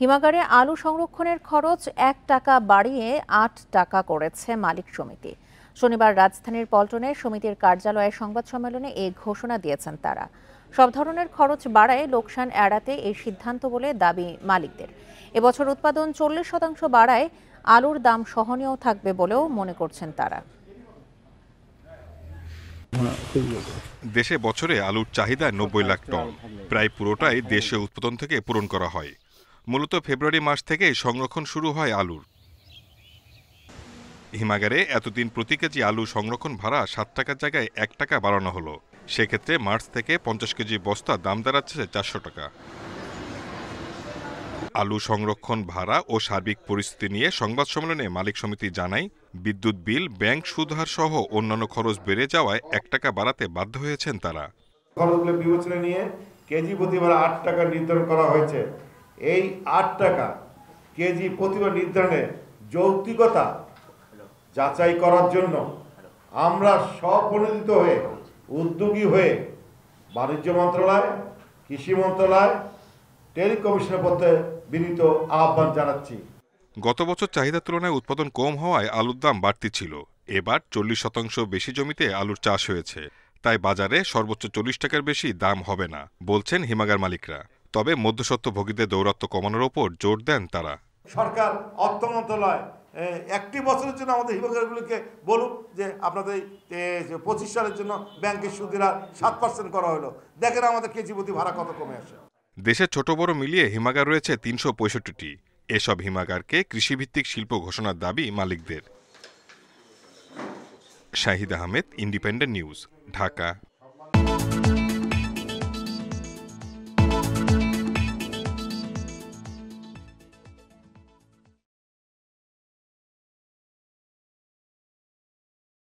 হিমাগারে আলু সংরক্ষণের খরচ ১ টাকা বাড়িয়ে ৮ টাকা করেছে মালিক সমিতি। শনিবার রাজধানীর পল্টনে সমিতির কার্যালয়ে সংবাদ সম্মেলনে এই ঘোষণা দিয়েছেন তারা। সব ধরনের খরচ বাড়ায় লোকসান এড়াতে এই সিদ্ধান্ত বলে দাবি মালিকদের। এবছর উৎপাদন ৪০% বাড়ায় আলুর দাম সহনীয় থাকবে বলেও মনে করছেন তারা। দেশে বছরে আলুর চাহিদা ৯০ লাখ টন, প্রায় পুরোটাই দেশীয় উৎপাদন থেকে পূরণ করা হয়। মূলত ফেব্রুয়ারি মাস থেকে সংরক্ষণ শুরু হয় আলুর। হিমাগারে এতদিন প্রতি কেজি আলু সংরক্ষণ ভাড়া ৭ টাকার জায়গায় ১ টাকা বাড়ানো হলো। সেক্ষেত্রে মার্চ থেকে ৫০ কেজি বস্তা দাম দাঁড়াচ্ছে ৪০০ টাকা। আলু সংরক্ষণ ভাড়া ও সার্বিক পরিস্থিতি নিয়ে সংবাদ সম্মেলনে মালিক সমিতি জানায়, বিদ্যুৎ বিল, ব্যাংক সুদহার সহ অন্যান্য খরচ বেড়ে যাওয়ায় ১ টাকা বাড়াতে বাধ্য হয়েছেন তারা। খরচগুলো বিবেচনা নিয়ে কেজি প্রতিবার ৮ টাকা নির্ধারণ করা হয়েছে। এই ৮ টাকা কেজি প্রতিবার নির্ধারণে যৌক্তিকতা যাচাই করার জন্য আমরা স্বপ্রণোদিত হয়ে উদ্যোগী হয়ে বাণিজ্য মন্ত্রণালয়, কৃষি মন্ত্রণালয়, টেলিকমিশনের পথে বিনীত আহ্বান জানাচ্ছি। গত বছর চাহিদার তুলনায় উৎপাদন কম হওয়ায় আলুর দাম বাড়তি ছিল। এবার ৪০% বেশি জমিতে আলুর চাষ হয়েছে, তাই বাজারে সর্বোচ্চ ৪০ টাকার বেশি দাম হবে না বলছেন হিমাগার মালিকরা। তবে মধ্যস্বত্বভোগীদের দৌরাত্ম্য কমানোর ওপর জোর দেন তারা। সরকার, অর্থ মন্ত্রণালয় একটি বছরের জন্য আমাদের হিমাগারগুলিকে বলুক যে আপনাদের ২৫ সালের জন্য ব্যাংকের সুদের হার ৭% করা হলো। দেখেন আমাদের কেজি প্রতি ভাড়া কত কমে আসে। দেশে ছোট বড় মিলিয়ে হিমাগার রয়েছে ৩৬৫টি। এসব হিমাগারকে কৃষিভিত্তিক শিল্প ঘোষণার দাবি মালিকদের। Shahid Ahmed, independent news, Dhaka.